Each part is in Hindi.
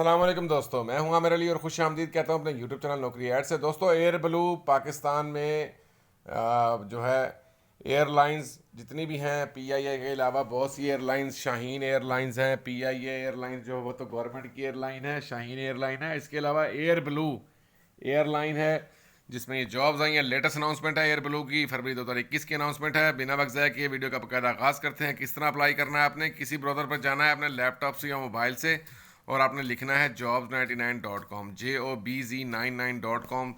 अस्सलाम वालेकुम दोस्तों, मैं हूं आमिर अली और खुश आमदीद कहता हूं अपने यूट्यूब चैनल नौकरी ऐड से। दोस्तों, एयर ब्लू पाकिस्तान में जो है एयरलाइंस जितनी भी हैं, पीआईए के अलावा बहुत सी एयरलाइंस, शाहीन एयरलाइंस हैं, पीआईए एयरलाइंस जो वो तो गवर्नमेंट की एयरलाइन है, शाहीन एयरलाइन है। इसके अलावा एयर ब्लू एयरलाइन है जिसमें ये जॉब्स आई हैं। लेटेस्ट अनाउंसमेंट है एयर ब्लू की, फरवरी 2021 की अनाउंसमेंट है। बिना वक्त ज़ाया किए वीडियो का बकायदा आगाज़ करते हैं। किस तरह अप्लाई करना है? आपने किसी ब्राउज़र पर जाना है अपने लैपटॉप से या मोबाइल से और आपने लिखना है jobs99.com, JOBZ99.com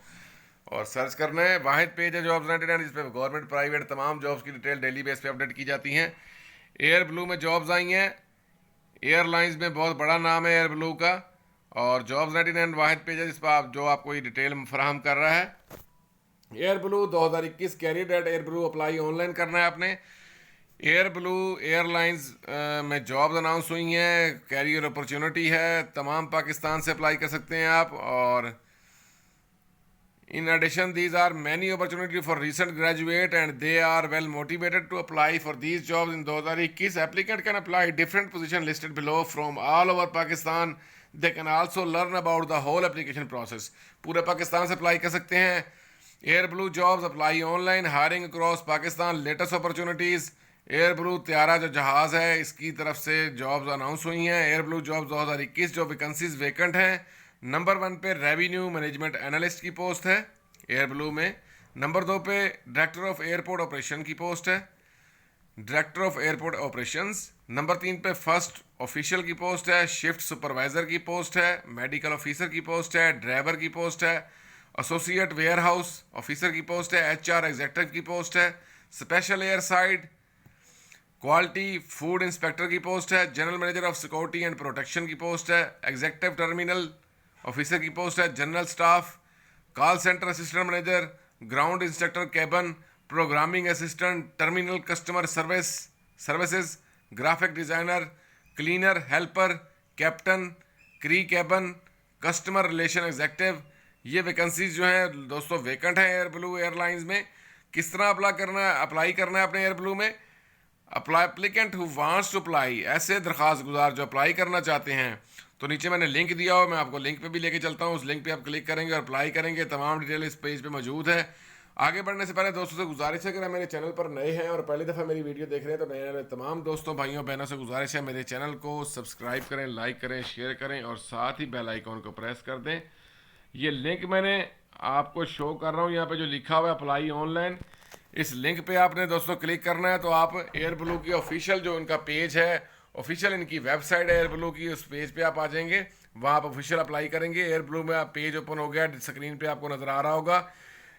और सर्च करना है। वाहिद पेज है जॉब्स 99 जिस पे गवर्नमेंट प्राइवेट तमाम जॉब्स की डिटेल डेली बेस पे अपडेट की जाती हैं। एयर ब्लू में जॉब्स आई हैं। एयरलाइंस में बहुत बड़ा नाम है एयर ब्लू का और जॉब्स 99 वाहिद पेज है जिस पर जो आपको ये डिटेल फराहम कर रहा है। Air Blue 2021 career at Air Blue apply online करना है आपने। एयर ब्लू एयरलाइंस में जॉब्स अनाउंस हुई हैं, कैरियर अपॉर्चुनिटी है, तमाम पाकिस्तान से अप्लाई कर सकते हैं आप। और in addition these are many opportunity for recent graduate and they are well motivated to apply for these jobs in 2021। Applicant can apply different position listed below from all over Pakistan. They can also learn about the whole application process. पूरे पाकिस्तान से अप्लाई कर सकते हैं। Air Blue jobs apply online, hiring across Pakistan, latest opportunities. Air Blue त्यारा जो जहाज़ है इसकी तरफ से जॉब्स अनाउंस हुई हैं। एयर ब्लू जॉब्स 2021 जो वैकेंसीज वेकेंट हैं। नंबर 1 पे रेवेन्यू मैनेजमेंट एनालिस्ट की पोस्ट है एयर ब्लू में। नंबर 2 पे डायरेक्टर ऑफ एयरपोर्ट ऑपरेशन की पोस्ट है, director of airport operations. Number 3 पे फर्स्ट ऑफिशियल की पोस्ट है, शिफ्ट सुपरवाइजर की पोस्ट है, मेडिकल ऑफिसर की पोस्ट है, ड्राइवर की पोस्ट है, एसोसिएट वेयर हाउस ऑफिसर की पोस्ट है, एचआर एग्जेक्टिव की पोस्ट है, special air side quality food inspector की पोस्ट है, general manager of security and protection की पोस्ट है, एग्जेक्टिव टर्मिनल ऑफिसर की पोस्ट है, general staff, call centre assistant manager, ground instructor cabin, programming assistant, terminal customer services, graphic designer, cleaner helper, captain, क्री कैबन, कस्टमर रिलेशन एग्जेक्टिव। ये वैकेंसीज जो हैं दोस्तों वेकेंट है एयर ब्लू एयरलाइंस में। किस तरह अप्लाई करना है अपने एयर ब्लू में? Applicant who wants to apply, ऐसे दरख्वास्त गुजार जो अप्लाई करना चाहते हैं, तो नीचे मैंने लिंक दिया हो, मैं आपको लिंक पे भी लेके चलता हूँ। उस लिंक पे आप क्लिक करेंगे और अप्लाई करेंगे। तमाम डिटेल इस पेज पे मौजूद है। आगे बढ़ने से पहले दोस्तों से गुजारिश है, अगर मेरे चैनल पर नए हैं और पहली दफ़ा मेरी वीडियो देख रहे हैं तो नए तमाम दोस्तों भाइयों बहनों से गुजारिश है मेरे चैनल को सब्सक्राइब करें, लाइक करें, शेयर करें और साथ ही बेल आइकॉन को प्रेस कर दें। ये लिंक मैंने आपको शो कर रहा हूँ, यहाँ पे जो लिखा हुआ है अप्लाई ऑनलाइन, इस लिंक पे आपने दोस्तों क्लिक करना है तो आप एयर ब्लू की ऑफिशियल जो इनका पेज है, ऑफिशियल इनकी वेबसाइट है एयर ब्लू की, उस पेज पे आप आ जाएंगे। वहाँ आप ऑफिशियल अप्लाई करेंगे। एयर ब्लू में आप पेज ओपन हो गया, स्क्रीन पे आपको नज़र आ रहा होगा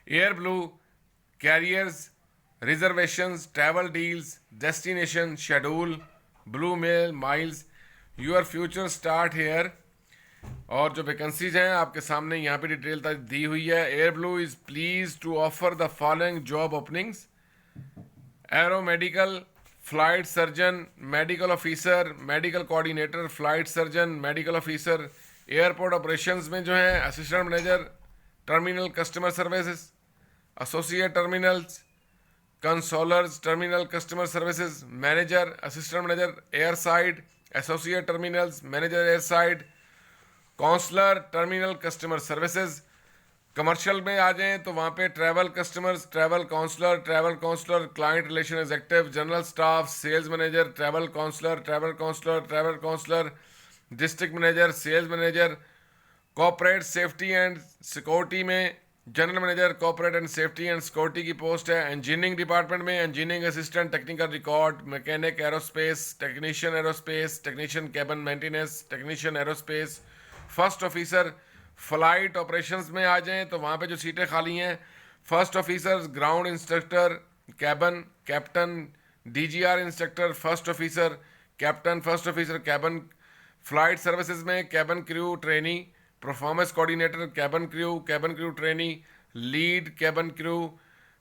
Air Blue careers, reservations, travel deals, destination schedule, blue mail miles, your future start here. और जो वैकेंसीज हैं आपके सामने यहाँ पे डिटेल दी हुई है। Air Blue is please to offer the following job openings: aero medical, flight surgeon, medical officer, medical coordinator, flight surgeon, medical officer. Airport operations में जो है assistant manager, terminal customer services, associate terminals, counsellors, terminal customer services manager, assistant manager air side, associate terminals manager air side, counsellor, terminal customer services. Commercial में आ जाएं तो वहाँ पे travel customers, travel counsellor, client relation executive, general staff, sales manager, travel counsellor, district manager, sales manager. Corporate safety and security में general manager corporate and safety and security की पोस्ट है। इंजीनियरिंग डिपार्टमेंट में engineering assistant, technical record, mechanic aerospace, technician aerospace, technician cabin maintenance, technician aerospace. First officer flight operations में आ जाएं तो वहाँ पे जो सीटें खाली हैं, first officer, ground instructor, cabin captain, DGR instructor, first officer captain, first officer cabin. Flight services में cabin crew trainee, performance coordinator, cabin crew trainee, lead cabin crew,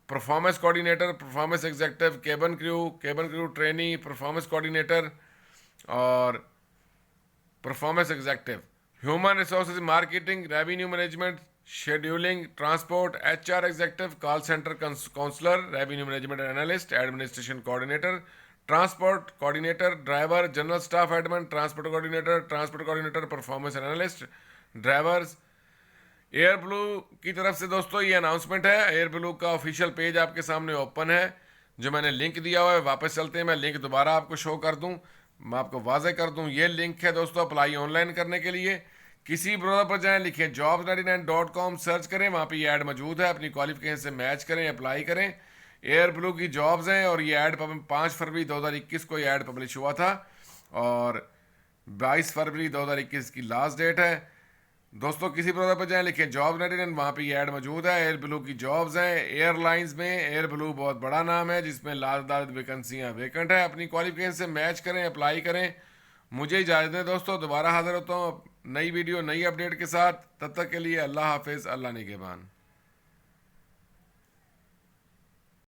performance coordinator, performance executive, cabin crew trainee, performance coordinator और performance executive. Human resources marketing, revenue management, scheduling, transport, HR executive, call centre counsellor, revenue management analyst, administration coordinator, transport coordinator, driver, general staff admin, transport coordinator, performance analyst, drivers. Air blue की तरफ से दोस्तों ये अनाउंसमेंट है। एयर ब्लू का ऑफिशियल पेज आपके सामने ओपन है, जो मैंने लिंक दिया हुआ है। वापस चलते हैं, मैं लिंक दोबारा आपको शो कर दूं, मैं आपको वाजे कर दूं। ये लिंक है दोस्तों अप्लाई ऑनलाइन करने के लिए। किसी ब्राउज़र पर जाएं, लिखें jobs99.com, सर्च करें, वहाँ पे ये ऐड मौजूद है। अपनी क्वालिफिकेशन से मैच करें, अप्लाई करें। एयर ब्लू की जॉब्स हैं और ये ऐड 5 फरवरी 2021 को ये ऐड पब्लिश हुआ था और 22 फरवरी 2021 की लास्ट डेट है। दोस्तों किसी ब्राउज़र पर जाएं, लिखें jobs99, वहाँ पे ये ऐड मौजूद है। एयर ब्लू की जॉब्स हैं एयरलाइंस में। एयर ब्लू बहुत बड़ा नाम है जिसमें लाल वैकेंसियाँ वेकेंट है। अपनी क्वालिफिकेशन से मैच करें, अप्लाई करें। मुझे इजाज़त दें दोस्तों, दोबारा हाजिर होता हूँ नई वीडियो नई अपडेट के साथ। तब तक के लिए अल्लाह हाफिज़, अल्लाह निगहबान।